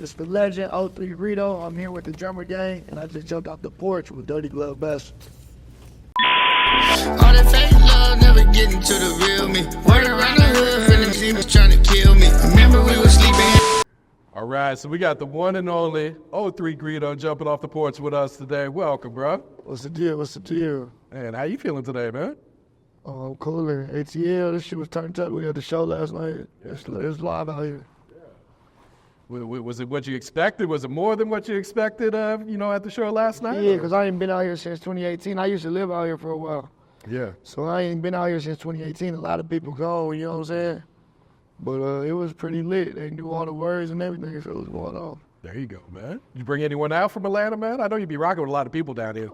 It's the legend, 03 Greedo. I'm here with the drummer gang, and I just jumped off the porch with Dirty Glove Best. All that fake love never getting to the real me. Word around the hood, feeling she was trying to kill me. Remember we were sleeping. All right, so we got the one and only 03 Greedo jumping off the porch with us today. Welcome, bro. What's the deal? What's the deal? Man, how you feeling today, man? Oh, I'm cooler. ATL, this shit was turned up. We had the show last night. It's live out here. Was it what you expected? Was it more than what you expected, at the show last night? Yeah, because I ain't been out here since 2018. I used to live out here for a while. Yeah. So I ain't been out here since 2018. A lot of people go, you know what I'm saying? But it was pretty lit. They knew all the words and everything, so it was going on. There you go, man. You bring anyone out from Atlanta, man? I know you be rocking with a lot of people down here.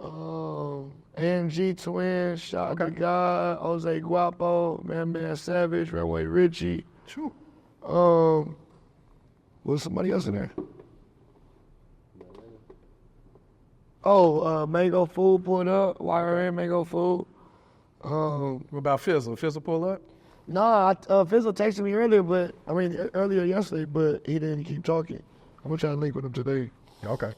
AMG Twins, Shot the God, Jose Guapo, Man Savage, Redway Richie. Sure. Was somebody else in there? Mango Food pulled up. YRN Mango Food. What about Fizzle? Fizzle pull up? Nah, Fizzle texted me earlier yesterday, but he didn't keep talking. I'm gonna try to link with him today. Okay.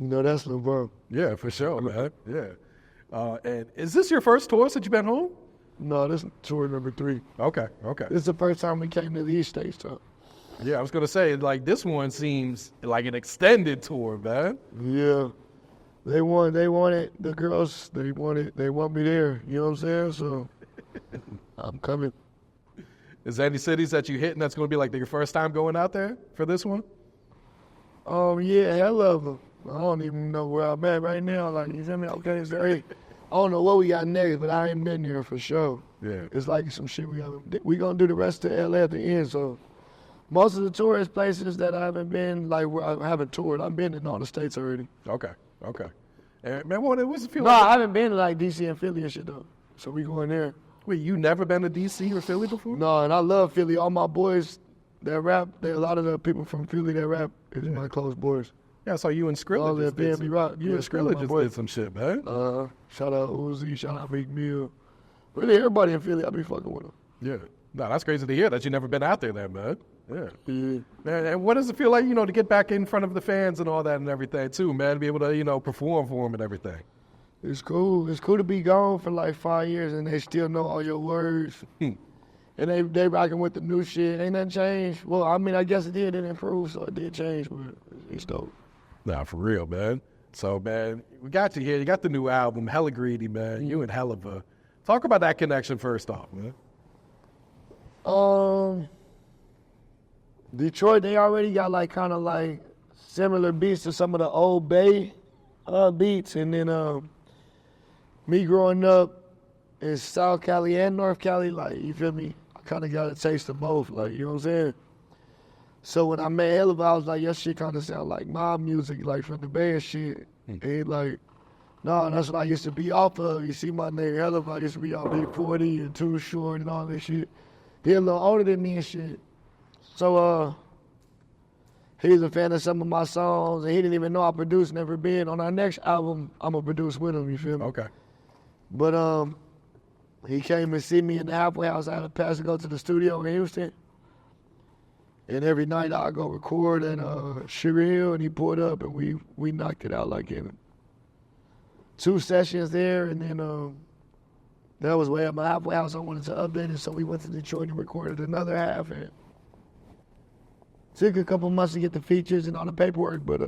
You know, that's Lil Bro. Yeah, for sure, man. Yeah. And is this your first tour since you've been home? No, this is tour number 3. Okay. This is the first time we came to the East States, so. Yeah, I was gonna say, like, this one seems like an extended tour, man. Yeah. They want it. The girls, they want me there. You know what I'm saying? So I'm coming. Is there any cities that you hit and that's gonna be like your first time going out there for this one? Yeah, Helluva. I don't even know where I'm at right now. Like, you feel me? Okay, so I don't know what we got next, but I ain't been there for sure. Yeah. It's like some shit we gonna do the rest of LA at the end, so. Most of the tourist places that I haven't been, like where I haven't toured, I've been in all the states already. Okay. And man, what's it feel No, like? I haven't been to like DC and Philly and shit though. So we going there. Wait, you never been to DC or Philly before? No, and I love Philly. All my boys that rap, a lot of the people from Philly that rap is my close boys. Yeah, so you and Skrilla just did some, rock. you and Skrilla just did some shit, man. Shout out Uzi, shout out Big Mill. Really, everybody in Philly, I be fucking with them. Yeah. No, that's crazy to hear that you never been out there, man. Yeah. Yeah. Man, and what does it feel like, to get back in front of the fans and all that and everything too, man, to be able to, perform for them and everything? It's cool. It's cool to be gone for like 5 years and they still know all your words. And they rocking with the new shit. Ain't nothing changed. Well, I mean, I guess it did improve, so it did change, but it's dope. Nah, for real, man. So, man, we got you here. You got the new album, Hella Greedy, man. You and Helluva. Talk about that connection first off, man. Detroit, they already got like kind of like similar beats to some of the old Bay beats, and then me growing up in South Cali and North Cali, like, you feel me? I kind of got a taste of both, like, you know what I'm saying? So when I met Helluva, I was like, your shit kind of sound like my music, like from the Bay and shit. And he like, no, that's what I used to be off of. You see my name Helluva, I used to be off Big 40 and Too Short and all that shit. He a little older than me and shit. So he's a fan of some of my songs, and he didn't even know I produced, never been. On our next album, I'm gonna produce with him, you feel me? Okay. But he came and see me in the halfway house. I had to pass to go to the studio in Houston. And every night I go record at Sugar Hill, and he pulled up, and we knocked it out like in 2 sessions there, and then that was way at my halfway house. I wanted to update it, so we went to Detroit and recorded another half. And took a couple months to get the features and all the paperwork, but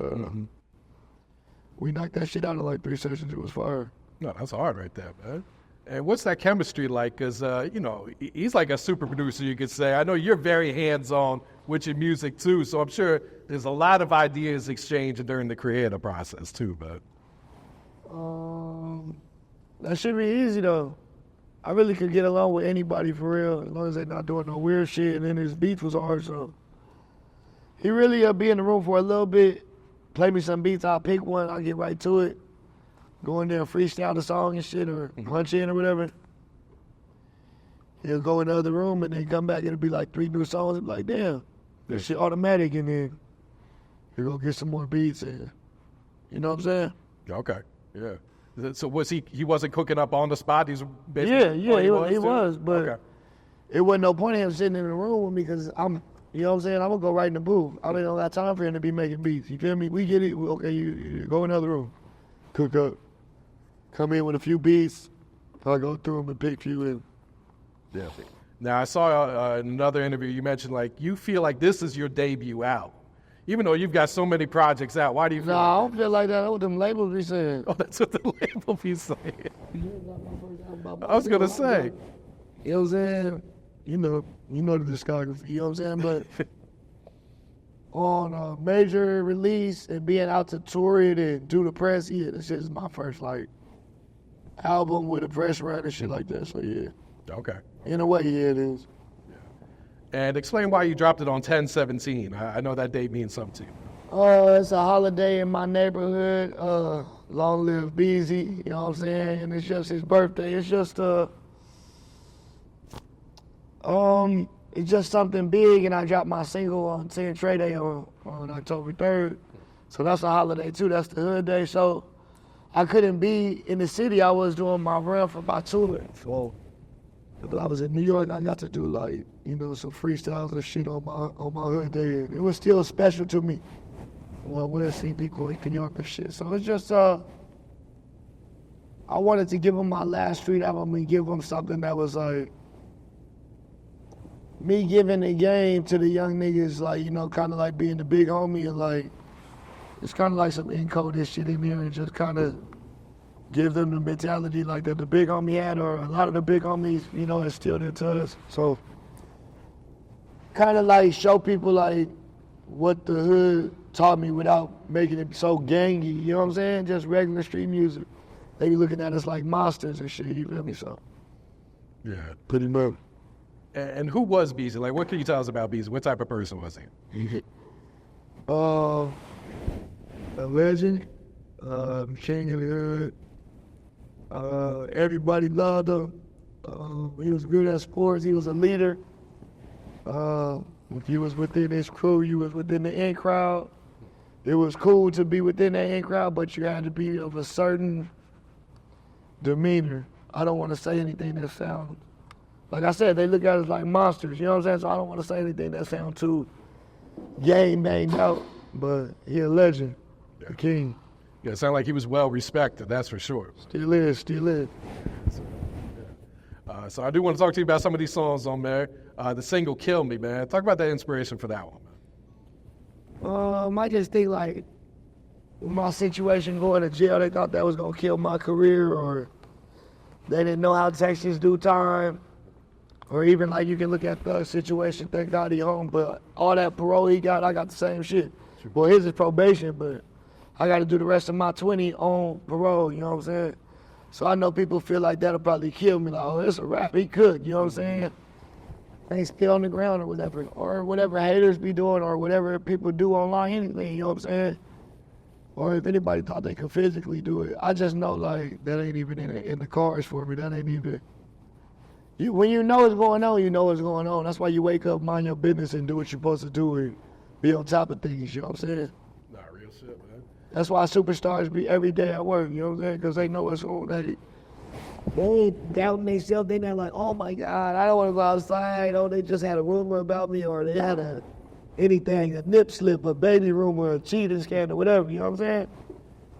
we knocked that shit out in like 3 sessions. It was fire. No, that's hard right there, man. And what's that chemistry like? Because, he's like a super producer, you could say. I know you're very hands-on with your music, too, so I'm sure there's a lot of ideas exchanged during the creative process, too, but. That should be easy, though. I really could get along with anybody for real, as long as they're not doing no weird shit, and then his beats was hard, so. He really be in the room for a little bit, play me some beats, I'll pick one, I'll get right to it. Go in there and freestyle the song and shit, or punch in or whatever. He'll go in the other room and then come back, it'll be like 3 new songs. It'll be like, damn, that shit automatic, and then he'll go get some more beats, and you know what I'm saying? Okay, yeah. So he wasn't cooking up on the spot? He's basically he was, but it wasn't no point in him sitting in the room with me because You know what I'm saying? I'm gonna go right in the booth. I don't got time for him to be making beats. You feel me? We get it. Okay, you go in another room, cook up, come in with a few beats. I'll go through them and pick a few in. Yeah. Now I saw in another interview you mentioned like you feel like this is your debut album, even though you've got so many projects out. Why do you feel? Nah, I don't feel like that. That's what them labels be saying. Oh, that's what the label be saying. I was gonna say. You know what I'm saying? You know the discography. You know what I'm saying? But on a major release and being out to tour it and do the press, yeah, this shit is my first like album with a press run and shit like that. So yeah. Okay. In a way, yeah, it is. And explain why you dropped it on 10/17. I know that date means something to you. It's a holiday in my neighborhood. Long live Peezy, you know what I'm saying? And it's just his birthday. It's just it's just something big, and I dropped my single on 10 Trade Day on October 3rd. So that's a holiday too. That's the hood day. So I couldn't be in the city. I was doing my run for my tour. So if I was in New York, I got to do like, some freestyles and shit on my hood day. And it was still special to me. Well, when I see people in New York and shit. So it's just I wanted to give them my last street album and give them something that was like me giving the game to the young niggas, like, kind of like being the big homie, and like, it's kind of like some encoded shit in there and just kind of give them the mentality like that the big homie had, or a lot of the big homies, instilled into us. So kind of like show people like what the hood taught me without making it so gangy, you know what I'm saying? Just regular street music. They be looking at us like monsters and shit, you feel me? So yeah, pretty much. And who was Peezy? Like, what can you tell us about Peezy? What type of person was he? A legend, king of the hood. Everybody loved him. He was good at sports. He was a leader. If you was within his crew, you was within the in crowd. It was cool to be within that in crowd, but you had to be of a certain demeanor. I don't want to say anything that sounds, like I said, they look at us like monsters, you know what I'm saying? So I don't want to say anything that sounds too game banged out, but he a legend, a king. Yeah, it sounded like he was well respected, that's for sure. Still is. So I do want to talk to you about some of these songs on there. The single Kill Me, man. Talk about that inspiration for that one. I just think like my situation going to jail, they thought that was going to kill my career, or they didn't know how Texas do time. Or even like you can look at the situation, thank God he home, but all that parole he got, I got the same shit. Well, his is probation, but I got to do the rest of my 20 on parole, you know what I'm saying? So I know people feel like that'll probably kill me, like, oh, it's a rap, he could, you know what I'm saying? They still on the ground or whatever haters be doing, or whatever people do online, anything, you know what I'm saying? Or if anybody thought they could physically do it, I just know like that ain't even in the cards for me, that ain't even. When you know what's going on, you know what's going on. That's why you wake up, mind your business, and do what you're supposed to do and be on top of things, you know what I'm saying? Nah, real shit, man. That's why superstars be every day at work, you know what I'm saying? Because they know what's going on. They ain't doubting themselves. They not like, oh my God, I don't want to go outside. Oh, they just had a rumor about me, or they had a nip slip, a baby rumor, a cheating scandal, whatever, you know what I'm saying?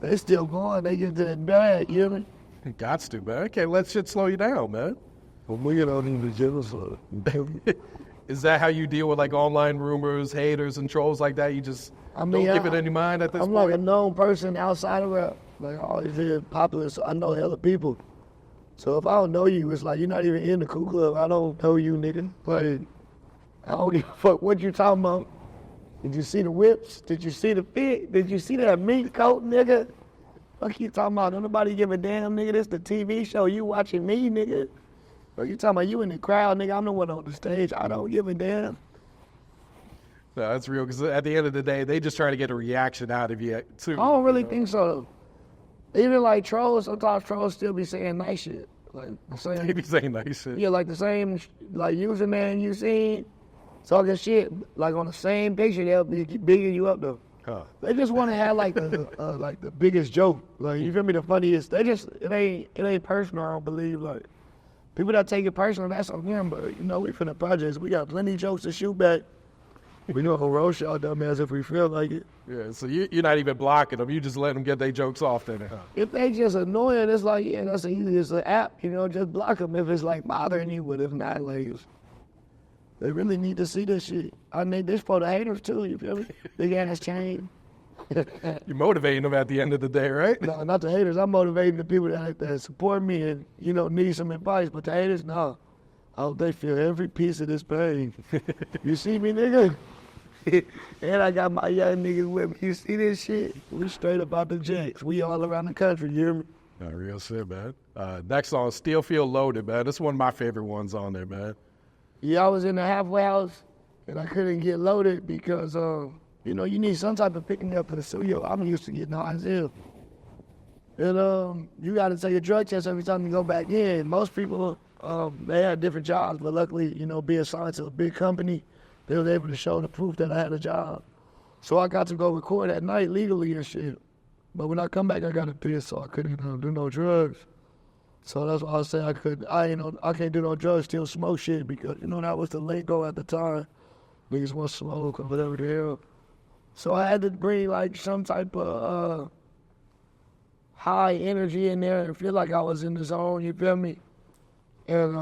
They still going. They get to that bag, you know what I mean? Gots to, man. Can't let shit slow you down, man. Well, we get on the genocide. Is that how you deal with like online rumors, haters, and trolls like that? You just don't give it any mind at this point? I'm like a known person outside of rap. Like, I always been popular, so I know hella people. So if I don't know you, it's like you're not even in the Ku Club. I don't know you, nigga. But I don't give a fuck what you talking about. Did you see the whips? Did you see the fit? Did you see that mink coat, nigga? Fuck you talking about? Don't nobody give a damn, nigga. This the TV show. You watching me, nigga. Or you talking about you in the crowd, nigga? I'm the one on the stage. I don't give a damn. No, that's real, because at the end of the day, they just try to get a reaction out of you, too. I don't really think so. Even like trolls, sometimes trolls still be saying nice shit. Like, They be saying nice shit. Yeah, like the same, like username you seen, talking shit, like on the same picture, they'll be bigging you up though. Huh. They just want to have like the biggest joke. Like, you feel me, the funniest. It ain't personal, I don't believe. Like, people that take it personal, that's on them, but we from the projects, we got plenty of jokes to shoot back. We know roast y'all dumbass if we feel like it. Yeah, so you're not even blocking them. You just let them get their jokes off then, huh? If they just annoying, it's like, yeah, that's the easiest app, you know, just block them if it's like bothering you, but if not, like, they really need to see this shit. I need this for the haters too, you feel me? Big ass chain. You're motivating them at the end of the day, right? No, not the haters. I'm motivating the people that support me and, you know, need some advice, but the haters, no. I hope they feel every piece of this pain. You see me, nigga? And I got my young niggas with me. You see this shit? We straight about the jacks. We all around the country, you hear me? Real shit, man. Next song, Still Feel Loaded, man. That's one of my favorite ones on there, man. Yeah, I was in the halfway house and I couldn't get loaded because, you know, you need some type of picking up in the studio. I'm used to getting high as hell. And you got to take a drug test every time you go back in. Most people, they had different jobs, but luckily, you know, being assigned to a big company, they was able to show the proof that I had a job. So I got to go record at night legally and shit. But when I come back, I got to piss, so I couldn't do no drugs. So that's why I say I can't do no drugs, still smoke shit, because, you know, that was the lingo at the time. Niggas want to smoke or whatever the hell. So I had to bring, like, some type of high energy in there and feel like I was in the zone, you feel me? And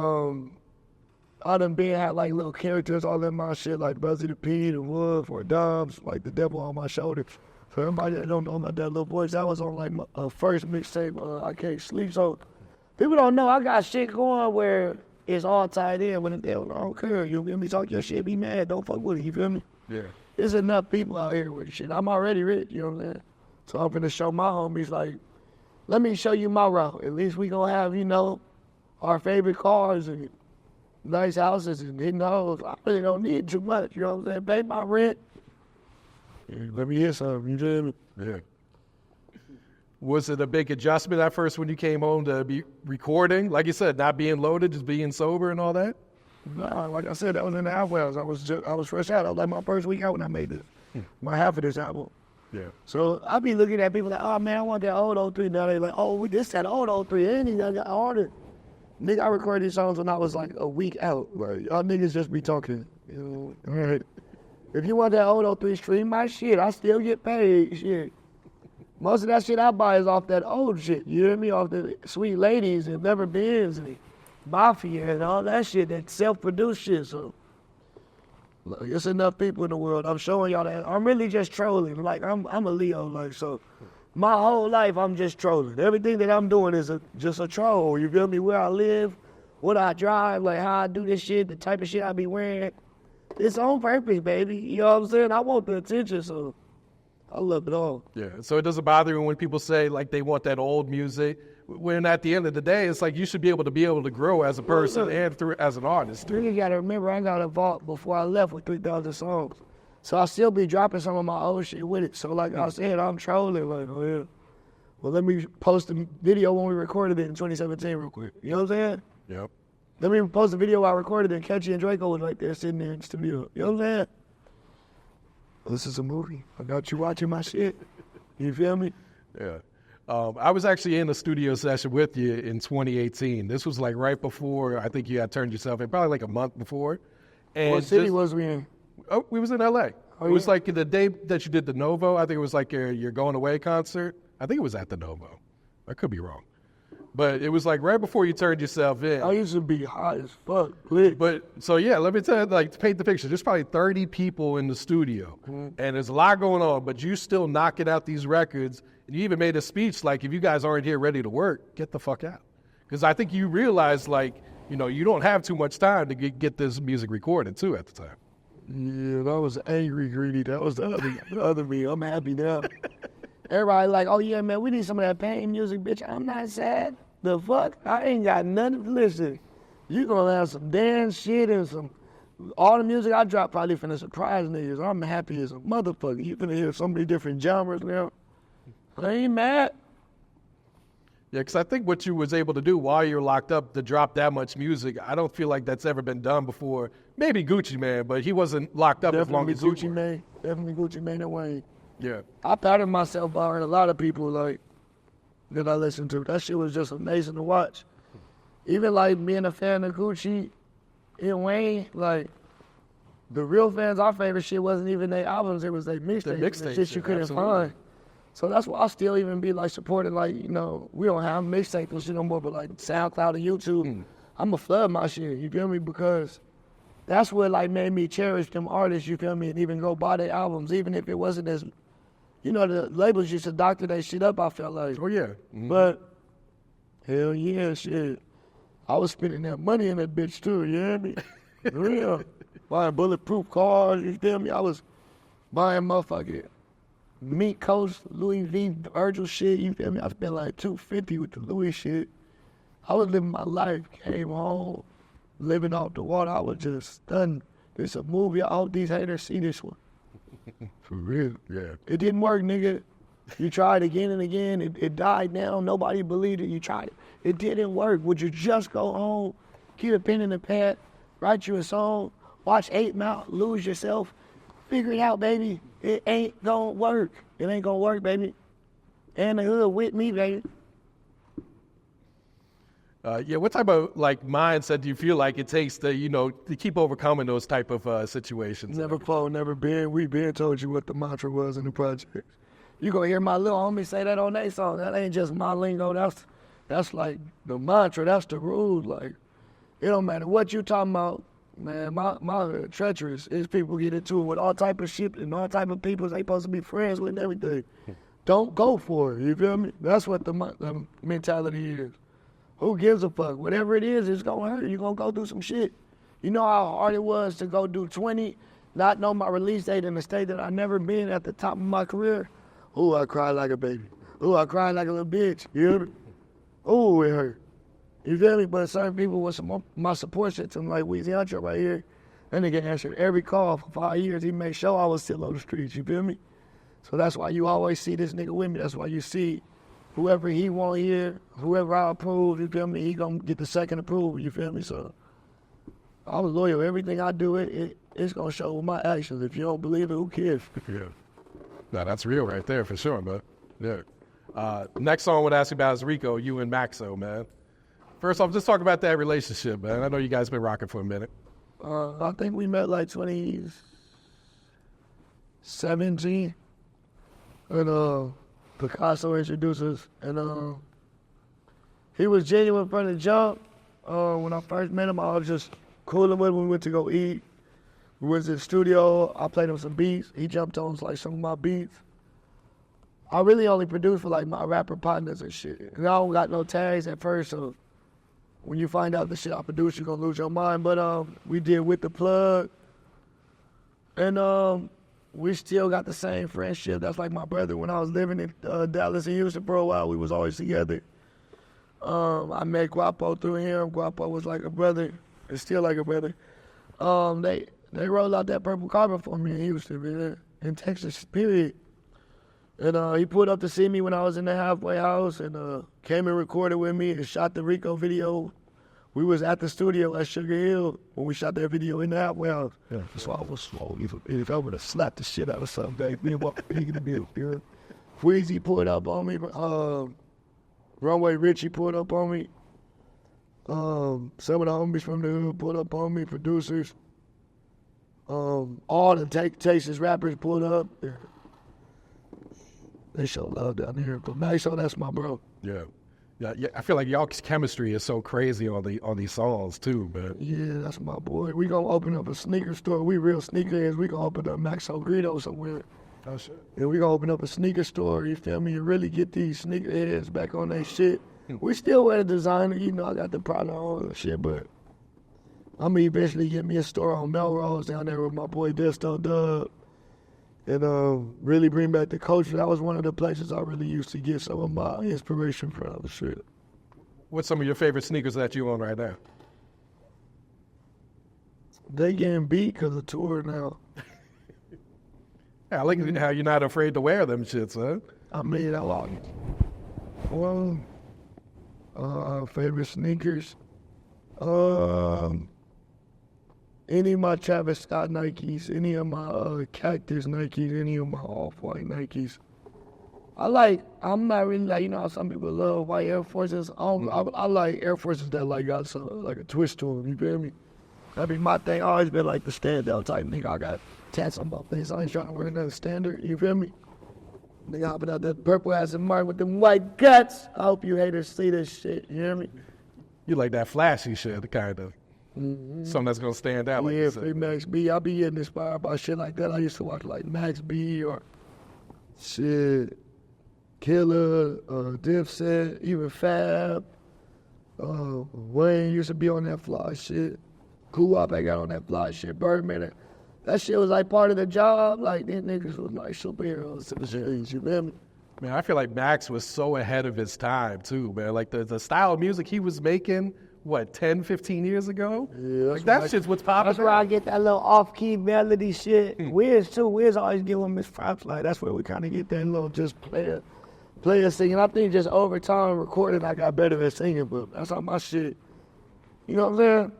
I done had, like, little characters all in my shit, like Buzzy the P, the Wolf, or Dobbs, like the devil on my shoulder. For everybody that don't know about that little voice, that was on, like, my first mixtape, I Can't Sleep. So people don't know I got shit going where it's all tied in with the devil. I don't care. You feel me? Talk your shit, be mad. Don't fuck with it. You feel me? Yeah. There's enough people out here with shit. I'm already rich, you know what I'm saying? So I'm finna show my homies, like, let me show you my route. At least we gonna have, you know, our favorite cars and nice houses and hitting hoes. I really don't need too much, you know what I'm saying? Pay my rent. Let me hear something, you feel me? Yeah. Was it a big adjustment at first when you came home to be recording? Like you said, not being loaded, just being sober and all that? Nah, like I said, that was in the halfway house. I was fresh out. I was like my first week out when I made this. My half of this album. Yeah. So I be looking at people like, oh man, I want that old 03. Now they like, oh, this that old 03. And he got ordered. Nigga, I recorded these songs when I was like a week out. Like, y'all niggas just be talking. You know, all right. If you want that old 03, stream my shit. I still get paid. Shit. Most of that shit I buy is off that old shit. You hear me? Off the Sweet Ladies and Never Beens and Mafia and all that shit, that self-produced shit. So, look, it's enough people in the world. I'm showing y'all that. I'm really just trolling. Like, I'm a Leo. Like, so my whole life, I'm just trolling. Everything that I'm doing is just a troll. You feel me? Where I live, what I drive, like how I do this shit, the type of shit I be wearing. It's on purpose, baby. You know what I'm saying? I want the attention, so I love it all. Yeah, so it doesn't bother you when people say, like, they want that old music, when at the end of the day, it's like you should be able to grow as a person and through as an artist. You gotta remember, I got a vault before I left with 3,000 songs. So I still be dropping some of my old shit with it. So like I said, I'm trolling, like, oh yeah. Well, let me post a video when we recorded it in 2017 real quick. You know what I'm saying? Yep. Let me post a video I recorded and Catchy and Draco was right there sitting there in the studio. You know what I'm saying? This is a movie. I got you watching my shit. You feel me? Yeah. I was actually in a studio session with you in 2018. This was like right before I think you had turned yourself in, probably like a month before. And what city was we in? Oh, we was in L.A. Oh, it was yeah? like the day that you did the Novo. I think it was like your going away concert. I think it was at the Novo. I could be wrong. But it was like right before you turned yourself in. I used to be hot as fuck. Lit. But so yeah, let me tell you, like, to paint the picture, there's probably 30 people in the studio, and there's a lot going on. But you still knocking out these records, and you even made a speech like, if you guys aren't here ready to work, get the fuck out. Because I think you realize, like, you know, you don't have too much time to get this music recorded too at the time. Yeah, that was angry, greedy. That was the other me. I'm happy now. Everybody like, oh yeah, man, we need some of that pain music, bitch. I'm not sad. The fuck? I ain't got nothing to listen. You gonna have some dance shit and all the music I drop probably finna surprise niggas. I'm happy as a motherfucker. You finna hear so many different genres now. I ain't mad. Yeah, because I think what you was able to do while you're locked up to drop that much music, I don't feel like that's ever been done before. Maybe Gucci Mane, but he wasn't locked up as long as Gucci you were. Mane. Definitely Gucci Mane and Wayne. Yeah. I patted myself behind a lot of people like that I listened to. That shit was just amazing to watch. Even like being a fan of Gucci and Wayne, like the real fans, our favorite shit wasn't even their albums, it was their mixtapes. The shit you couldn't find. So that's why I still even be like supporting, like, you know, we don't have mixtapes and shit no more, but like SoundCloud and YouTube, I'ma flood my shit, you feel me? Because that's what like made me cherish them artists, you feel me? And even go buy their albums, even if it wasn't as, you know, the labels used to doctor that shit up, I felt like. Oh, yeah. But, hell yeah, shit. I was spending that money in that bitch too, you hear me? For real. Buying bulletproof cars, you feel me? I was buying motherfucking Mink Coast, Louis V, Virgil shit, you feel me? I spent like $250 with the Louis shit. I was living my life, came home, living off the water. I was just stunned. There's a movie, I hope these haters see this one. For real, yeah. It didn't work, nigga. You tried again and again. It died down. Nobody believed it. You tried it. It didn't work. Would you just go home, keep a pen in the pad, write you a song, watch 8 Mile, lose yourself, figure it out, baby. It ain't gonna work. It ain't gonna work, baby. And the hood with me, baby. Yeah, what type of like mindset do you feel like it takes to, you know, to keep overcoming those type of situations? Never fall, never been. We been told you what the mantra was in the project. You gonna hear my little homie say that on their song. That ain't just my lingo. That's like the mantra. That's the rules. Like, it don't matter what you talking about. Man, my hood treacherous. Is people get into it with all type of shit and all type of people they supposed to be friends with and everything. Don't go for it. You feel me? That's what the mentality is. Who gives a fuck? Whatever it is, it's gonna hurt. You're gonna go through some shit. You know how hard it was to go do 20, not know my release date in a state that I never been at the top of my career? Ooh, I cried like a baby. Ooh, I cried like a little bitch. You hear me? Ooh, it hurt. You feel me? But certain people with my support system, like Weezy Hunter right here, that nigga answered every call for 5 years. He made sure I was still on the streets. You feel me? So that's why you always see this nigga with me. That's why you see whoever he want here, whoever I approve, you feel me, he gonna get the second approval, you feel me? So I was loyal. Everything I do, it's gonna show with my actions. If you don't believe it, who cares? Yeah. No, that's real right there for sure, man. Yeah. Next song I would ask you about is R.I.C.O, you and Maxo, man. First off, just talk about that relationship, man. I know you guys been rocking for a minute. I think we met like 2017. And Picasso introduced us, and he was genuine from the jump. When I first met him, I was just cooling with him. We went to go eat. We went to the studio. I played him some beats. He jumped on like some of my beats. I really only produced for like my rapper partners and shit. And I don't got no tags at first, so when you find out the shit I produce, you're gonna lose your mind. But we did With the Plug, and we still got the same friendship. That's like my brother. When I was living in Dallas and Houston for a while, we was always together. I met Guapo through him. Guapo was like a brother. It's still like a brother. They rolled out that Purple Carbon for me in Houston, man, in Texas, period. And he pulled up to see me when I was in the halfway house and came and recorded with me and shot the R.I.C.O video. We was at the studio at Sugar Hill when we shot that video in the halfway house. Yeah, so I was slow. If I would have slapped the shit out of something, me and walked in the bill. Queasy pulled up on me. Runway Richie pulled up on me. Some of the homies from the hood pulled up on me, producers. All the Texas rappers pulled up. They show love down here. But Maxo, that's my bro. Yeah. Yeah, I feel like y'all's chemistry is so crazy on these songs too, man. Yeah, that's my boy. We gonna open up a sneaker store. We real sneakerheads. We gonna open up Maxo Greedo somewhere. Oh shit. And we gonna open up a sneaker store. You feel me? And really get these sneakerheads back on their shit. We still wear the designer. You know, I got the product on and shit, but I'm gonna eventually get me a store on Melrose down there with my boy Desto Dub. And really bring back the culture. That was one of the places I really used to get some of my inspiration from. Shit. What's some of your favorite sneakers that you own right now? They getting beat because of tour now. Yeah, I like how you're not afraid to wear them shits, huh? I mean, I like it. Well, favorite sneakers. Any of my Travis Scott Nikes, any of my Cactus Nikes, any of my Off-White Nikes. I'm not really like, you know how some people love white Air Forces? I like Air Forces that like got some, like a twist to them, you feel me? That be my thing. I always been like the standout type nigga. I got tats on my face. I ain't trying to wear another standard. You feel me? Nigga hopping out that purple ass and Martin with them white guts. I hope you haters see this shit. You hear me? You like that flashy shit, the kind of something that's gonna stand out. Like Yeah, free Max B. I be getting inspired by shit like that. I used to watch like Max B or shit, Killer, Dipset, even Fab. Wayne used to be on that fly shit. Cool-Op, I got on that fly shit. Birdman, that shit was like part of the job. Like, these niggas was like superheroes to the shit. You feel me? Man, I feel like Max was so ahead of his time, too, man. Like, the style of music he was making, 10, 15 years ago? Yeah, like, that shit's what's popular. That's where I get that little off-key melody shit. Wiz, too. Wiz always give him his props. Like, that's where we kind of get that little just player singing. I think just over time recording, I got better at singing, but that's all my shit. You know what I'm saying?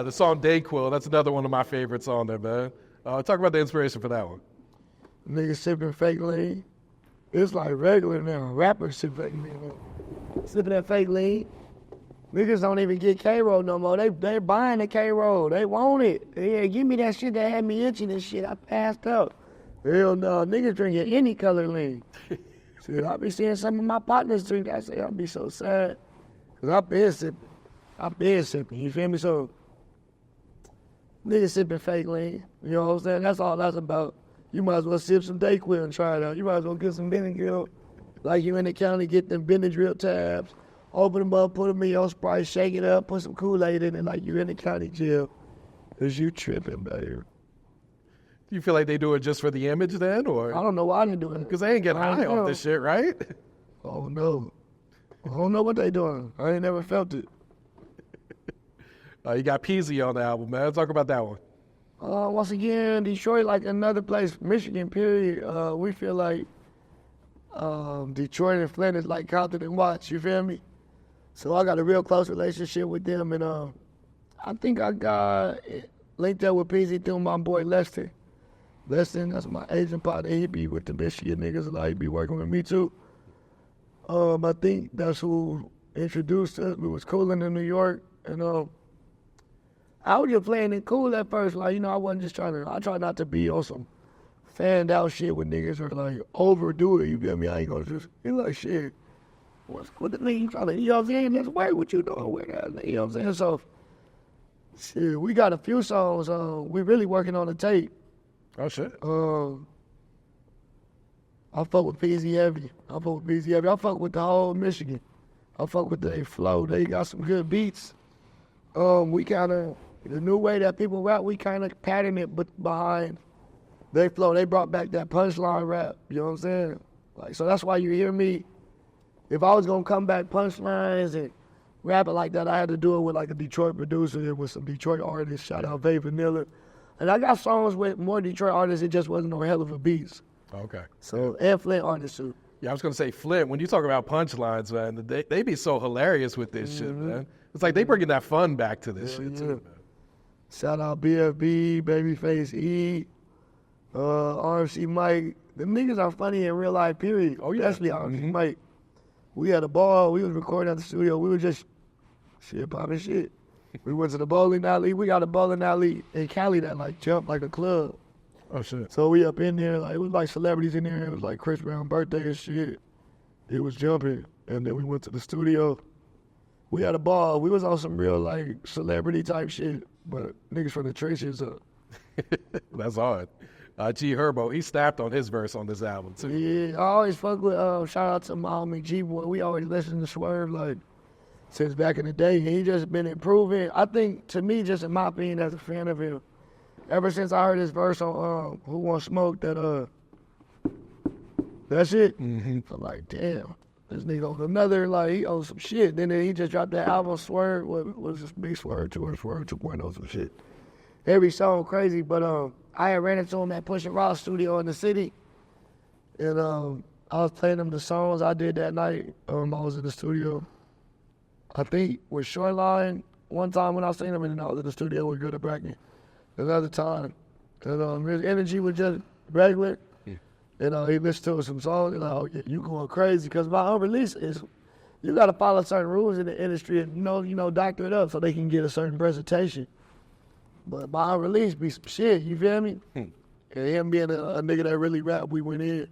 The song DayQuil, that's another one of my favorites on there, man. Talk about the inspiration for that one. Niggas sipping fake lean. It's like regular now. Rappers sip fake lean. Sipping that fake lean. Niggas don't even get K-Roll no more. They buying the K-Roll. They want it. Yeah, give me that shit that had me itching and shit. I passed out. Hell no. Niggas drinking any color lean. Shit, I be seeing some of my partners drink that shit. I be so sad. Cause I been sipping. You feel me? So, niggas sipping fake lean. You know what I'm saying? That's all that's about. You might as well sip some DayQuil and try it out. You might as well get some Benadryl. Like you in the county, get them Benadryl tabs. Open them up, put them in your Sprite, shake it up, put some Kool-Aid in it like you in the county jail. Cause you tripping, baby. Do you feel like they do it just for the image then, or? I don't know why they doing it. Because they ain't getting high off this shit, right? Oh no. I don't know what they doing. I ain't never felt it. You got Peezy on the album, man. Talk about that one. Once again, Detroit, like another place, Michigan, period. We feel like Detroit and Flint is like Compton and Watts, you feel me? So I got a real close relationship with them, and I think I got linked up with Peezy through my boy Lester. Lester, that's my agent partner. He be with the Michigan niggas, like he be working with me too. I think that's who introduced us. We was cooling in New York, and I was just playing it cool at first. Like, you know, I wasn't just I try not to be on some fanned out shit with niggas or like overdo it, you feel me? I ain't gonna just, you like, shit, what the nigga you trying to, you know what I'm saying? That's way what you doing with that, you know what I'm saying? So, shit, we got a few songs, we really working on the tape. Oh, shit. I fuck with Peezy heavy. I fuck with the whole Michigan. I fuck with their flow. They got some good beats. We kind of, the new way that people rap, we kind of pattern it behind they flow. They brought back that punchline rap, you know what I'm saying? Like, so that's why you hear me, if I was gonna come back punchlines and rap it like that, I had to do it with like a Detroit producer and with some Detroit artists. Shout out Vay Vanilla. And I got songs with more Detroit artists, it just wasn't no Helluva beats. Okay. So, and Flint artists too. Yeah, I was going to say, Flint, when you talk about punchlines, man, they be so hilarious with this shit, man. It's like they bringing that fun back to this shit, too, man. Shout out BFB, Babyface E, RMC Mike. Them niggas are funny in real life, period. Oh, yeah. Especially RMC Mike. We had a ball. We was recording at the studio. We were just popping shit. We went to the bowling alley. We got a bowling alley in Cali that like jumped like a club. Oh, shit. So we up in there, like, it was like celebrities in there. It was like Chris Brown's birthday and shit. It was jumping. And then we went to the studio. We had a ball. We was on some real, like, celebrity type shit. But niggas from the trenches up. That's hard. G Herbo, he snapped on his verse on this album, too. Yeah, I always fuck with, shout out to my homie G-Boy. We always listen to Swerve, like, since back in the day. He just been improving. I think, to me, just in my opinion, as a fan of him, ever since I heard his verse on Who Wants Smoke, that shit, I'm like, damn, this nigga on another, like, he on some shit. Then he just dropped that album, Swerve, what was this big Swerve 2 or Swerve 2.0, some shit. Every song crazy, but I had ran into him at Push and Rock studio in the city, and I was playing him the songs I did that night. I was in the studio, I think with Shoreline one time when I seen him, and then I was in the studio with Good at Bracken another time. And his energy was just regular. Yeah. And he listened to some songs, and like, oh, yeah, you going crazy. Because my unreleased is you gotta follow certain rules in the industry and doctor it up so they can get a certain presentation. But my release be some shit, you feel me? And him being a nigga that really rap, we went in.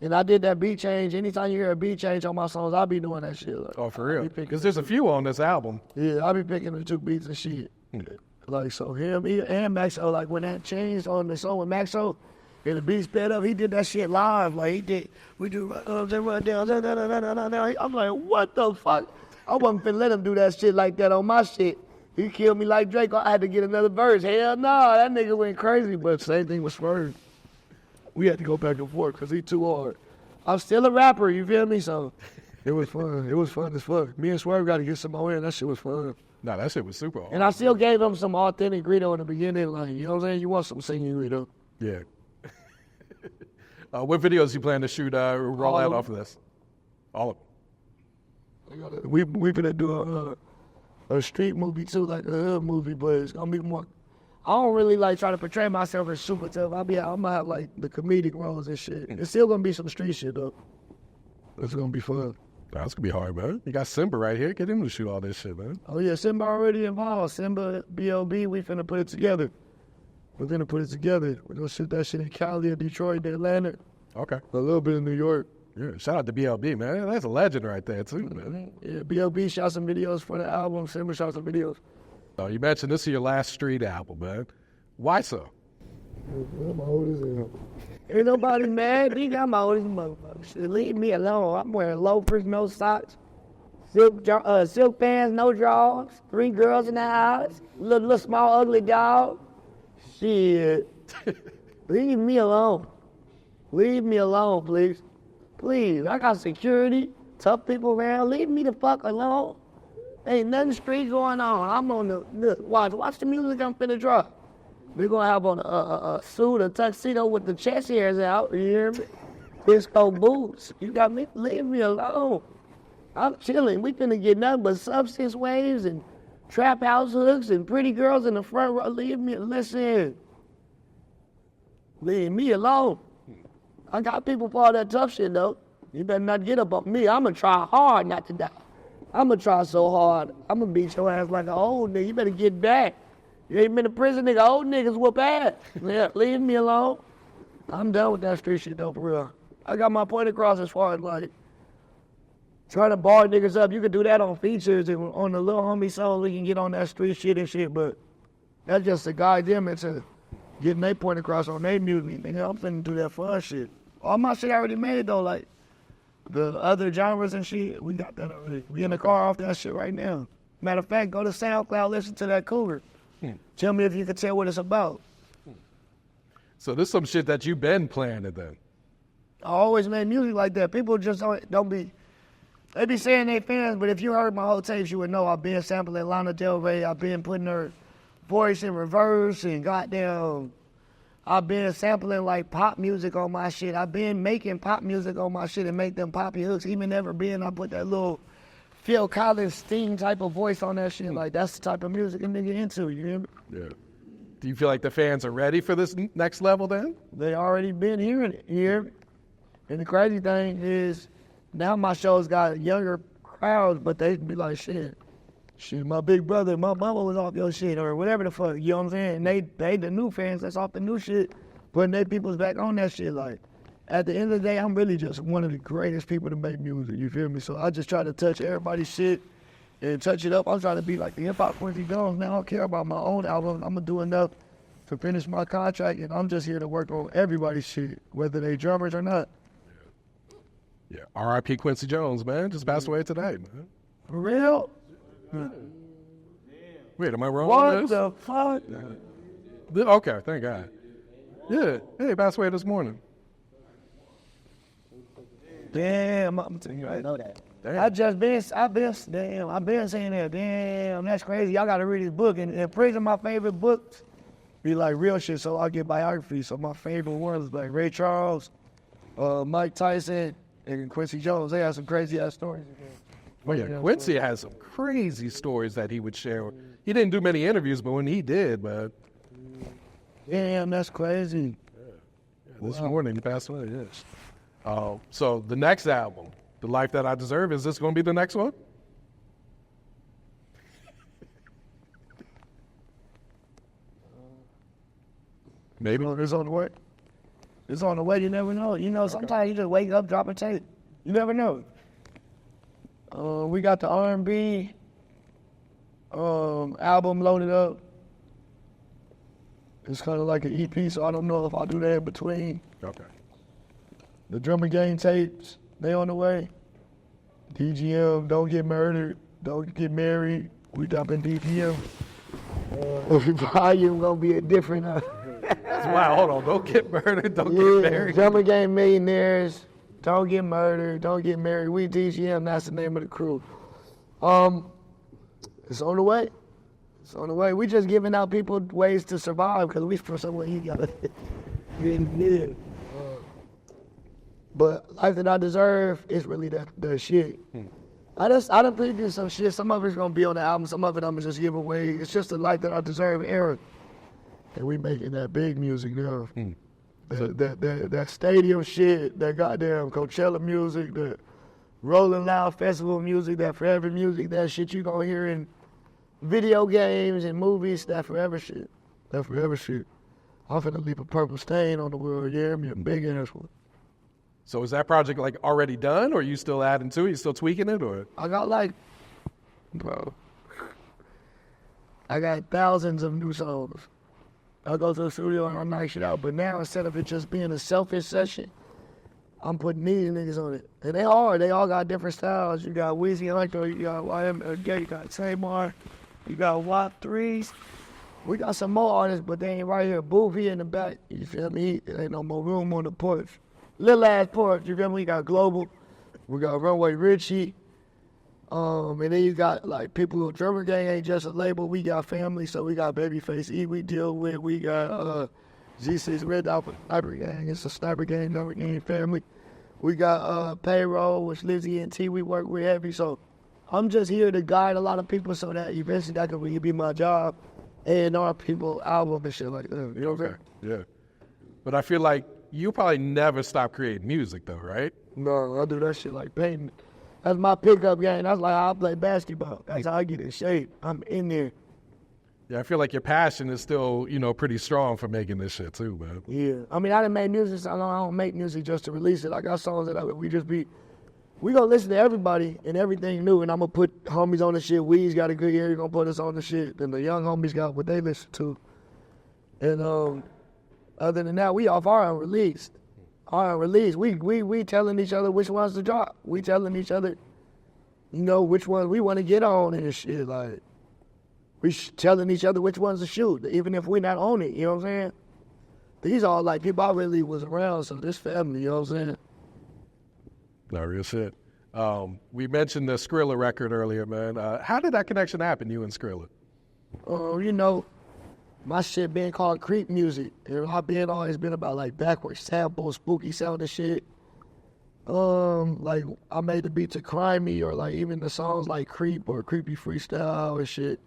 And I did that beat change. Anytime you hear a beat change on my songs, I be doing that shit. Like, oh, for real? Because there's a few on this album. Yeah, I be picking the 2 beats and shit. Like, so him and Maxo, like, when that changed on the song with Maxo, and the beat sped up, he did that shit live. Like, we do run down. I'm like, what the fuck? I wasn't finna let him do that shit like that on my shit. He killed me like Drake. I had to get another verse. Hell no, that nigga went crazy. But same thing with Swerve. We had to go back and forth because he too hard. I'm still a rapper, you feel me? So it was fun. It was fun as fuck. Me and Swerve got to get some more in. That shit was fun. No, that shit was super hard. And I still gave him some authentic Greedo in the beginning. Like, you know what I'm saying? You want some singing Greedo. Yeah. What videos you plan to shoot, roll out off of this? All of them. We gonna do a street movie too, like a hood movie, but it's gonna be more. I don't really like try to portray myself as super tough. I'm gonna have like the comedic roles and shit. It's still gonna be some street shit though. It's gonna be fun. That's gonna be hard, man. You got Simba right here. Get him to shoot all this shit, man. Oh yeah, Simba already involved. Simba, B.O.B. We finna put it together. We're gonna put it together. We're gonna shoot that shit in Cali, or Detroit, Atlanta. Okay. A little bit in New York. Yeah, shout out to B.L.B., man. That's a legend right there, too, man. Yeah, B.O.B. shot some videos for the album. Simba shot some videos. Oh, you mentioned this is your last street album, man. Why so? I'm old as hell. Ain't nobody mad. Think I'm old as a motherfucker. Shit, leave me alone. I'm wearing loafers, no socks, silk pants, no drawers, 3 girls in the house, little small ugly dog. Shit. Leave me alone. Leave me alone, please. Please, I got security, tough people around. Leave me the fuck alone. Ain't nothing street going on. I'm on the watch the music I'm finna drop. We're gonna have on a suit, a tuxedo with the chest hairs out. You hear me? Disco boots. You got me. Leave me alone. I'm chilling. We finna get nothing but substance waves and trap house hooks and pretty girls in the front row. Listen. Leave me alone. I got people for all that tough shit, though. You better not get up on me. I'm going to try hard not to die. I'm going to try so hard. I'm going to beat your ass like an old nigga. You better get back. You ain't been to prison, nigga. Old niggas whoop ass. Yeah, leave me alone. I'm done with that street shit, though, for real. I got my point across as far as, like, trying to bar niggas up. You can do that on features and on the little homie song. We can get on that street shit and shit, but that's just to guide them into getting their point across on their music. Nigga, I'm finna do that fun shit. All my shit already made though, like the other genres and shit, we got that already. We in the car off that shit right now. Matter of fact, go to SoundCloud, listen to that Cougar. Tell me if you can tell what it's about. So this is some shit that you've been planning then? I always made music like that. People just don't be, they be saying they fans, but if you heard my whole tapes, you would know I've been sampling Lana Del Rey, I've been putting her voice in reverse and goddamn, I've been sampling like pop music on my shit. I've been making pop music on my shit and make them poppy hooks. Even ever been, I put that little Phil Collins Sting type of voice on that shit. Like that's the type of music a nigga into, you hear me? Yeah. Do you feel like the fans are ready for this next level then? They already been hearing it, you hear me? And the crazy thing is, now my shows got younger crowds, but they be like, shit, my big brother, my mama was off your shit, or whatever the fuck, you know what I'm saying? And they the new fans that's off the new shit, putting their peoples back on that shit. Like, at the end of the day, I'm really just one of the greatest people to make music, you feel me? So I just try to touch everybody's shit and touch it up. I'm trying to be like the hip-hop Quincy Jones. Now I don't care about my own album. I'm gonna do enough to finish my contract, and I'm just here to work on everybody's shit, whether they drummers or not. Yeah, R.I.P. Quincy Jones, man. Just passed away today, man. For real? Wait, am I wrong What on this? the fuck? Okay, thank God. Yeah, hey, passed away this morning. Damn, I'm telling you, I know that. Damn. I've been saying that. Damn, that's crazy. Y'all gotta read his book. And in prison, my favorite books be like real shit, so I get biographies. So my favorite ones like Ray Charles, Mike Tyson, and Quincy Jones. They have some crazy ass stories. Well, yeah, Quincy has some crazy stories that he would share. He didn't do many interviews, but when he did, man. Damn, that's crazy. Yeah, this morning he passed away, yes. So the next album, The Life That I Deserve. Is this going to be the next one? Maybe. It's on the way. It's on the way. You never know. You know, sometimes you just wake up, drop a tape. You never know. We got the R&B album loaded up. It's kind of like an EP, so I don't know if I'll do that in between. Okay. The Drum and Game tapes, they on the way. DGM, Don't Get Murdered, Don't Get Married. We dropping DGM. Volume gonna be a different. Wow, hold on. Don't get murdered. Don't get married. Drum and Game Millionaires, Don't Get Murdered, Don't Get Married. We DGM, that's the name of the crew. It's on the way. It's on the way. We just giving out people ways to survive because we from somewhere you gotta get in. But Life That I Deserve is really the shit. I done predicted some shit. Some of it's gonna be on the album. Some of it I'm gonna just give away. It's just the Life That I Deserve era. And we making that big music now. That stadium shit, that goddamn Coachella music, the Rolling Loud Festival music, that forever music, that shit you gonna hear in video games and movies, that forever shit. That forever shit. I'm finna leave a purple stain on the world, yeah, me a big ass one. So is that project like already done, or are you still adding to it? You still tweaking it, or? I got I got thousands of new songs. I go to the studio and I knock shit out, but now instead of it just being a selfish session, I'm putting these niggas on it. And they hard, they all got different styles. You got Weezy Electro, you got YMG, you got Tamar, you got WAP 3s. We got some more artists, but they ain't right here. Boofy in the back, you feel me? There ain't no more room on the porch. Little ass porch, you feel me? We got Global, we got Runway Richie, and then you got like people who Drummer Gang ain't just a label. We got family, so we got Babyface E we deal with. We got G6 Red Dot Sniper Gang. It's a Sniper Gang, Drummer Gang family. We got Payroll, which Lizzie and T we work with heavy. So I'm just here to guide a lot of people so that eventually that could really be my job. A&R people, album and shit like that. You know what I'm saying? Yeah. But I feel like you probably never stop creating music though, right? No, I do that shit like painting. That's my pickup game. That's like how I play basketball. That's how I get in shape. I'm in there. Yeah, I feel like your passion is still, pretty strong for making this shit too, man. Yeah. I mean, I done made music, so I don't make music just to release it. I got songs that we gonna listen to everybody and everything new, and I'm gonna put homies on the shit. Wee's got a good ear, he gonna put us on the shit. Then the young homies got what they listen to. And other than that, we off our unreleased. We telling each other which ones to drop. We telling each other, which ones we want to get on and shit. Like, we telling each other which ones to shoot, even if we not on it. You know what I'm saying? These are like people I really was around, so this family. You know what I'm saying? No, real shit. We mentioned the Skrilla record earlier, man. How did that connection happen, you and Skrilla? My shit been called creep music. And my band always been about like backwards samples, spooky sound and shit. Like I made the beat to Crimey or like even the songs like Creep or Creepy Freestyle and shit.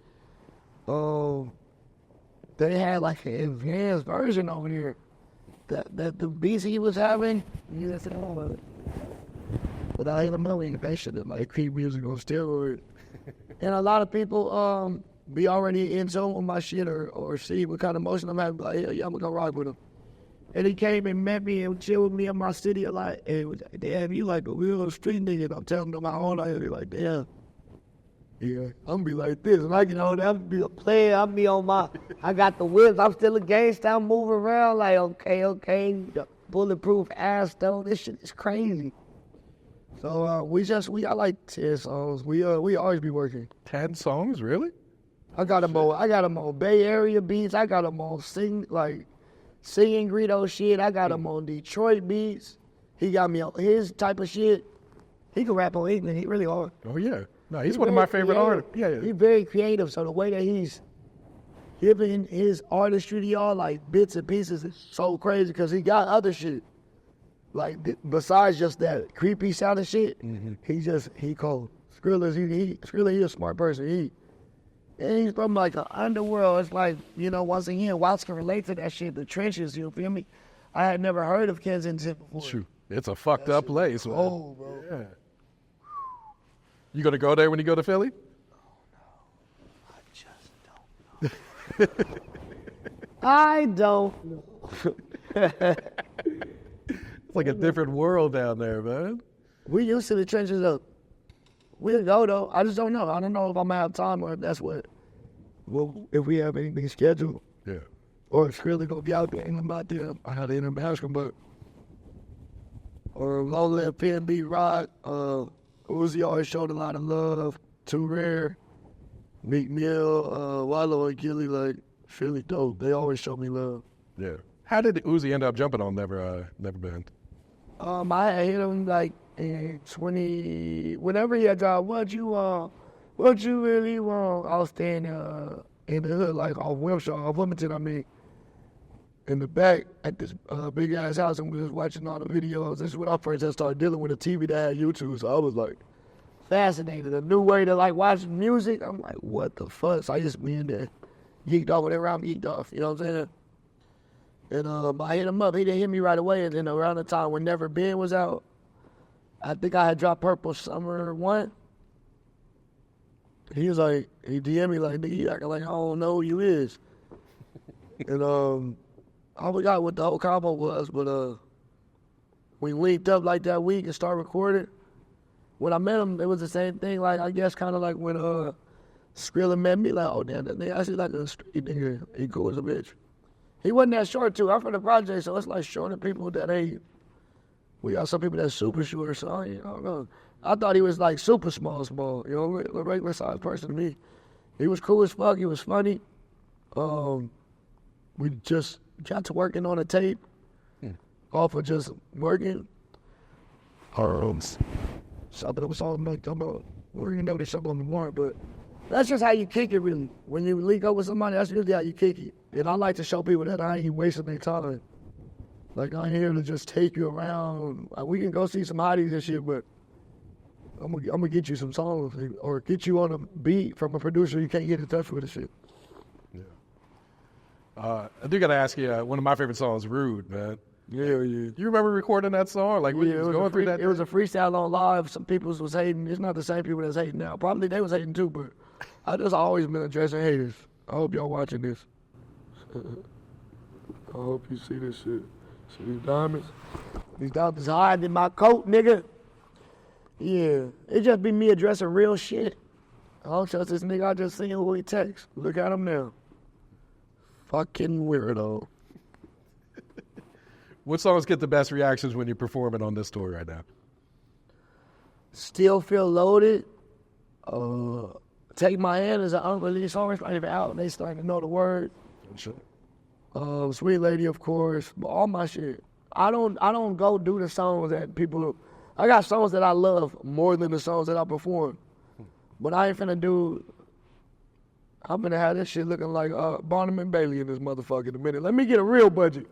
They had like an advanced version over here that the beats he was having, you listen to all of it. But I ain't knowing that shit like creep music on steroids. And a lot of people be already in tune with my shit or see what kind of motion I'm having. Like, yeah, I'm gonna go rock with him. And he came and met me and chilled with me in my city a lot. And it was, damn, you like a real street nigga. And I'm telling them my own life. They're like, damn. Yeah, I'm gonna be like this. And I get on there, I'm be a player. I'm be on I got the whips. I'm still a gangsta. I'm moving around like, okay. Bulletproof ass though. This shit is crazy. So we got like 10 songs. We always be working. 10 songs, really? I got them on Bay Area beats. I got them on singing Greedo shit. I got him on Detroit beats. He got me on his type of shit. He can rap on English. He really hard. Oh yeah. No, he's one of my favorite artists. Yeah. He's very creative. So the way that he's giving his artistry to y'all like bits and pieces is so crazy because he got other shit. Like besides just that creepy sounding shit, he cold. Skrilla, he a smart person. And he's from like the underworld. It's like, once again, Watts can relate to that shit, the trenches, you feel me? I had never heard of Kensington before. Shoot, it's a fucked up place. Oh, bro. Yeah. You gonna go there when you go to Philly? I don't know. It's like a different world down there, man. We used to the trenches up. We'll go though. I just don't know. I don't know if I'm gonna have time or if that's what. Well, if we have anything scheduled. Yeah. Or if Skrilla gonna be out there and about there. I had an basketball. Or Low Live PNB Rock. Uzi always showed a lot of love. Too Rare. Meek Mill, Wallow and Gilly, like, Philly dope. They always show me love. Yeah. How did Uzi end up jumping on Never Been? I hit him like in 20, whenever he had dropped, what you really want? I was staying in the hood, like off Wilmington, I mean, in the back at this big ass house, and we was watching all the videos. This is when I first had started dealing with a TV that had YouTube, so I was like fascinated. A new way to like watch music. I'm like, what the fuck? So I just me in there, geeked off whatever I'm geeked off, you know what I'm saying? And I hit him up. He didn't hit me right away. And then around the time when Never Been was out, I think I had dropped Purple Summer 1. He was like, he DM'd me like, nigga, you acting like I don't know who you is. And I forgot what the whole combo was, but we linked up like that week and started recording. When I met him, it was the same thing. Like, I guess kind of like when Skrilla met me, like, oh, damn, that nigga actually like a street nigga. He cool as a bitch. He wasn't that short, too. I'm from the project, so it's like shorter people that ain't. We got some people that's super short, so I don't know. I thought he was like super small, you know, a regular sized person to me. He was cool as fuck. He was funny. We just got to working on a tape off of just working. Something was all like, we didn't know there's something on the warrant, but that's just how you kick it, really. When you link up with somebody, that's usually how you kick it. And I like to show people that I ain't wasting their time. Like, I'm here to just take you around. Like, we can go see some hotties and shit, but I'm gonna get you some songs or get you on a beat from a producer you can't get in touch with and shit. Yeah. I do gotta ask you, one of my favorite songs, Rude, man. Yeah. You remember recording that song? Like, when you was going through that? It was a freestyle on live. Some people was hating. It's not the same people that's hating now. Probably they was hating too, but I just always been addressing haters. I hope y'all watching this. I hope you see this shit. See these diamonds? These diamonds hiding in my coat, nigga. Yeah, it just be me addressing real shit. I don't trust this nigga. I just seen who he text. Look at him now. Fucking weirdo. What songs get the best reactions when you're performing on this tour right now? Still Feel Loaded. Take My Hand is an unreleased song. It's not even out. They starting to know the word. Sure. Sweet Lady, of course. All my shit. I don't go do the songs that people. I got songs that I love more than the songs that I perform. But I ain't finna do. I'm finna have this shit looking like Barnum and Bailey in this motherfucker in a minute. Let me get a real budget.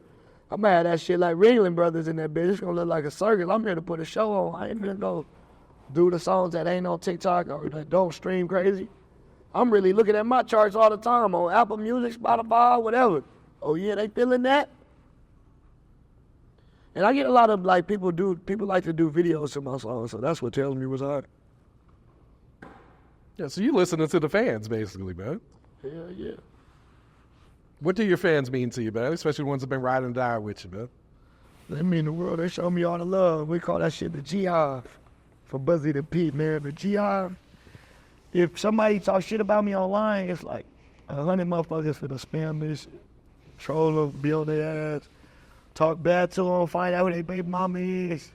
I'm gonna have that shit like Ringling Brothers in that bitch. It's gonna look like a circus. I'm here to put a show on. I ain't finna go do the songs that ain't on TikTok or that don't stream crazy. I'm really looking at my charts all the time on Apple Music, Spotify, whatever. Oh yeah, they feeling that? And I get a lot of like people like to do videos to my songs, so that's what tells me what's hard. Yeah, so you listening to the fans basically, man. Hell yeah. What do your fans mean to you, man? Especially the ones that have been riding and dying with you, man. They mean the world. They show me all the love. We call that shit the G-Hive. For Buzzy the Pete, man. The G-Hive. If somebody talk shit about me online, it's like 100 motherfuckers for the spam this, troll them, be on their ass, talk bad to them, find out who their baby mama is,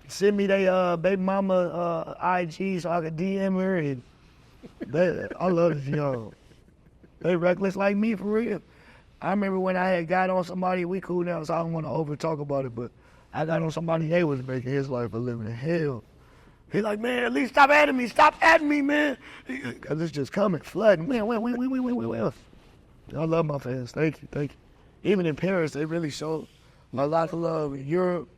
send me their baby mama IG so I can DM her. And I love this young. They reckless like me, for real. I remember when I had got on somebody, we cool now, so I don't want to over talk about it, but I got on somebody, they was making his life a living hell. He like, man, at least stop adding me, man. Cause it's just coming, flooding. Well. I love my fans, thank you. Even in Paris, they really show a lot of love. In Europe,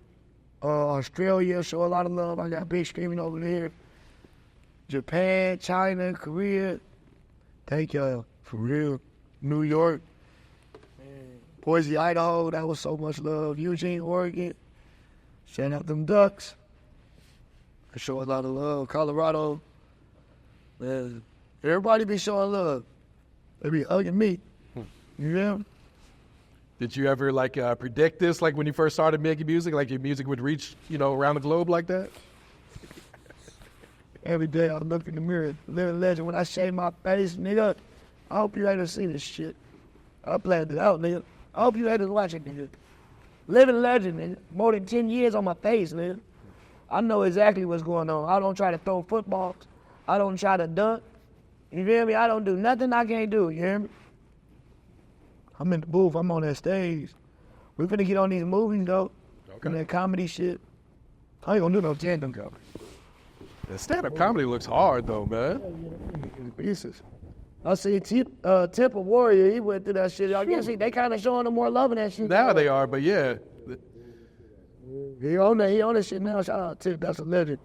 Australia show a lot of love. I got big screaming over there. Japan, China, Korea. Thank y'all. For real. New York, Boise, Idaho, that was so much love. Eugene, Oregon, shout out them Ducks. I show a lot of love. Colorado, Man, everybody be showing love. They be hugging me. You know? Did you ever like predict this? Like when you first started making music, like your music would reach, around the globe like that? Every day I look in the mirror, living legend. When I shave my face, nigga, I hope you haters see this shit. I planned it out, nigga. I hope you haters watch it, nigga. Living legend, nigga. More than 10 years on my face, nigga. I know exactly what's going on. I don't try to throw footballs. I don't try to dunk. You feel me? I don't do nothing I can't do, you hear me? I'm in the booth, I'm on that stage. We finna get on these movies, though. Okay. And that comedy shit. I ain't gonna do no tandem comedy. The stand-up comedy looks hard, though, man. Pieces. I see Temple Warrior, he went through that shit. I guess they kind of showing him more love in that shit. Now they are, but yeah. He on that shit now. Shout out to Tip, that's a legend.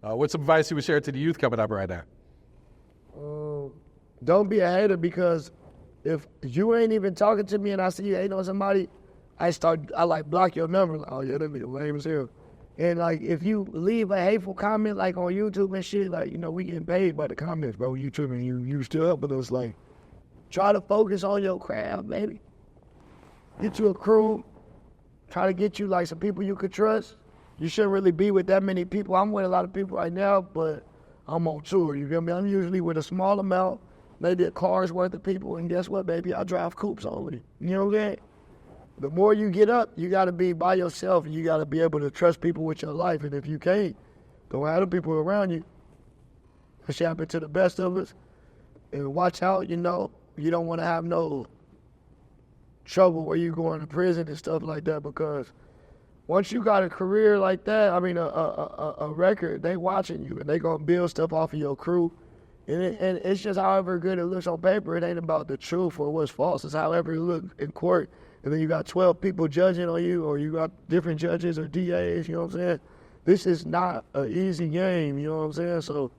What's some advice you would share to the youth coming up right now? Don't be a hater, because if you ain't even talking to me and I see you hating on somebody, I block your number. Like, oh yeah, that nigga lame as hell. And like, if you leave a hateful comment like on YouTube and shit, like, we getting paid by the comments, bro. YouTube, and you still helping us. Like, try to focus on your craft, baby. Get you a crew. Try to get you like some people you could trust. You shouldn't really be with that many people. I'm with a lot of people right now, but I'm on tour. You feel me? I'm usually with a small amount, maybe a car's worth of people, and guess what, baby? I drive coupes only. You know what I'm saying? The more you get up, you got to be by yourself, and you got to be able to trust people with your life. And if you can't, don't have the people around you. That shit happen to the best of us. And watch out, you don't want to have no trouble where you going to prison and stuff like that, because once you got a career like that, a record, they watching you, and they going to build stuff off of your crew. And it's just however good it looks on paper. It ain't about the truth or what's false. It's however it looks in court. And then you got 12 people judging on you, or you got different judges or DAs, you know what I'm saying? This is not an easy game, you know what I'm saying? So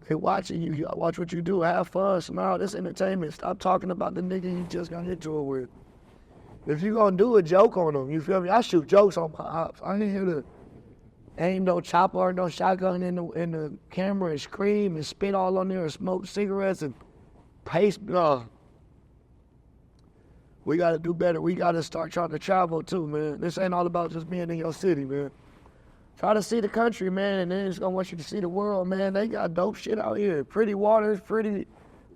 they watching you. You gotta watch what you do. Have fun, smile. This entertainment. Stop talking about the nigga you just got into it with. If you gonna do a joke on them, you feel me? I shoot jokes on my ops. I ain't here to aim no chopper or no shotgun in the camera and scream and spit all on there and smoke cigarettes and paste. No. We gotta do better. We gotta start trying to travel too, man. This ain't all about just being in your city, man. Try to see the country, man, and then it's gonna want you to see the world, man. They got dope shit out here. Pretty waters, pretty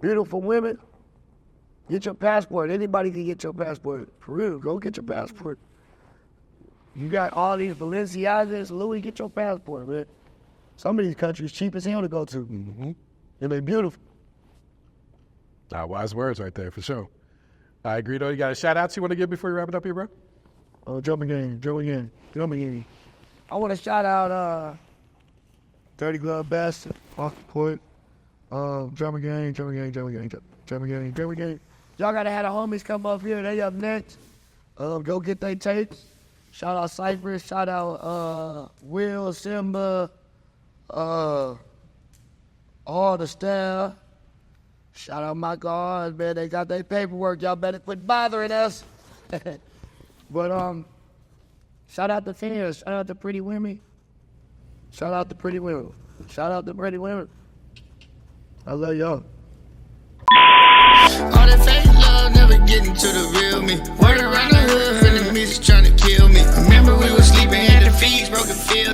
beautiful women. Get your passport. Anybody can get your passport. For real, go get your passport. You got all these Balenciagas, Louis, get your passport, man. Some of these countries cheap as hell to go to. Mm-hmm. And they beautiful. Wise words right there, for sure. All right, Greedo, you got a shout-out you want to give before you wrap it up here, bro? Jumping game. I want to shout out Dirty Glove Bastard, off the court. Jumping game. Y'all got to have the homies come up here. They up next. Go get their tapes. Shout out Cypress. Shout out Will, Simba, all the staff. Shout out my guards, man. They got their paperwork. Y'all better quit bothering us. But shout out to fans. Shout out to pretty women. I love y'all. All that fake love never getting to the real me. Word around the hood, feeling music trying to kill me. Remember we was sleeping, had the feeds broken, filthy.